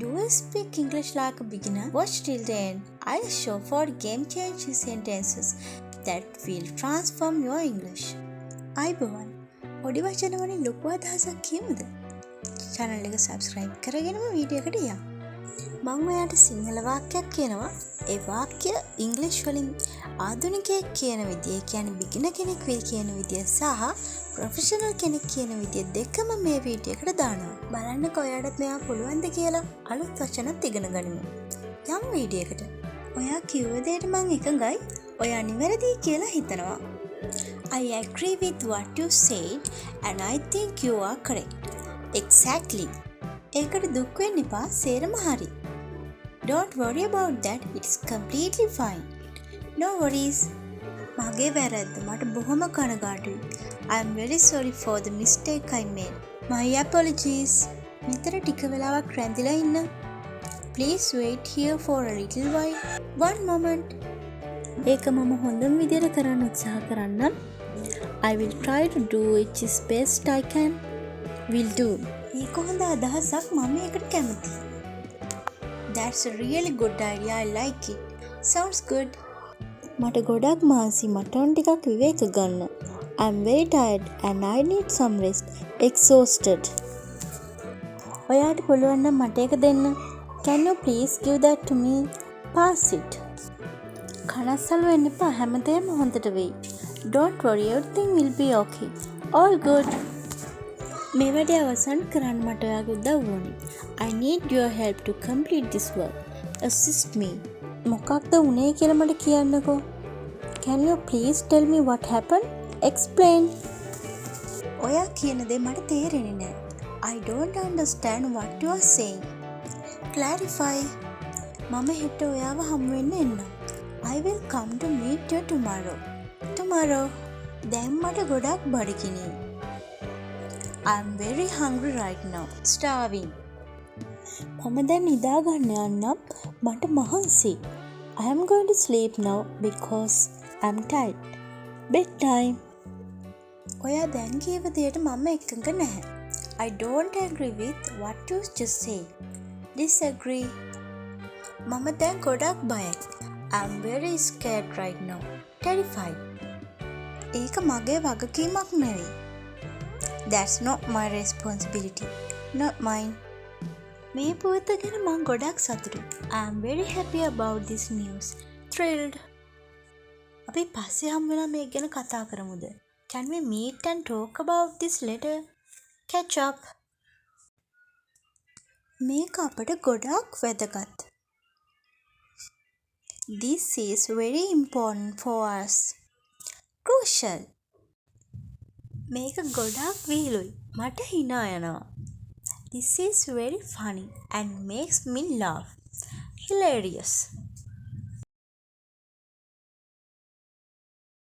Do you speak English like a beginner? Watch till the end. I'll show 4 game-changing sentences that will transform your English. අයිබෝවන්. පොඩි වචන වලින් ලොකු අදහසක් කියමුද? channel එක subscribe කරගෙනම වීඩියෝ එකට යන්න. මම ඔයාලට සිංහල වාක්‍යයක් කියනවා. ඒ වාක්‍ය ඉංග්‍රීසි වලින් ආධුනිකයෙක් කියන විදිය, කියන්නේ beginner කෙනෙක් වෙයි කියන විදිය සහ ප්‍රොෆෙෂනල් කෙනෙක් කියන විදිය දෙකම මේ වීඩියෝ එකට දානවා. බලන්නකෝ ඔයාලට මේවා පුළුවන්ද කියලා. අලුත් වචනත් ඉගෙන ගනිමු. යම් වීඩියෝ එකට. ඔයා කිව්ව දෙයට මම එකඟයි. ඔයා නිවැරදි කියලා හිතනවා. I agree with what you said and I think you are correct. Exactly. ඒකට දුක් වෙන්න එපා. සේරම හරි. Don't worry about that. It's completely fine. No worries. මගේ වැරද්ද. මට බොහොම කනගාටුයි. I am very sorry for the mistake I made. My apologies. මෙතන ටික වෙලාවක් රැඳිලා ඉන්න. Please wait here for a little while. One moment. ඒක මම හොඳම විදියට කරන්න උත්සාහ කරන්නම්. I will try to do it as best I can. Will do. ඒක හොඳ අදහසක්. මම ඒකට කැමතියි. That's a really good idea. I like it. Sounds good. මට ගොඩක් මහන්සි. මට ඕන ටිකක් විවේක ගන්න. I'm very tired and I need some rest. Exhausted. ඔයාට පුළුවන් නම් මට ඒක දෙන්න. Can you please give that to me? Pass it. කනස්සල් වෙන්න එපා. හැමදේම හොඳට වෙයි. Don't worry, everything will be okay. All good. මේ වැඩේ අවසන් කරන්න මට ඔයාගේ උදව්ව ඕනේ. I need your help to complete this work. Assist me. මොකක්ද උනේ කියලා මට කියන්නකෝ. Can you please tell me what happened? Explain. ඔයා කියන දේ මට තේරෙන්නේ නැහැ. I don't understand what you are saying. Clarify. මම හෙට ඔයාව හමු වෙන්න එන්නම්. I will come to meet you tomorrow. Tomorrow. දැන් මට ගොඩක් බඩගිනියි. I'm very hungry right now. Starving. මම දැන් නිදා ගන්න යන්නම්. මට මහන්සි. I am going to sleep now because I'm tired. Bedtime. ඔයා දැන් කියව දෙයට මම එකඟ නැහැ. I don't agree with what you just said. Disagree. මම දැන් ගොඩක් බයයි. I'm very scared right now. Terrified. ඒක මගේ වගකීමක් නෙවෙයි. That's not my responsibility. Not mine. මේ පුවත ගැන මං ගොඩක් සතුටුයි. I'm very happy about this news. Thrilled. අපි පස්සේ හම් වෙලා මේක ගැන කතා කරමුද? Can we meet and talk about this later? Catch up. මේක අපට ගොඩක් වැදගත්. This is very important for us. Crucial. මේක ගොඩක් විහිළුයි. මට hina යනවා. This is very funny and makes me laugh. Hilarious.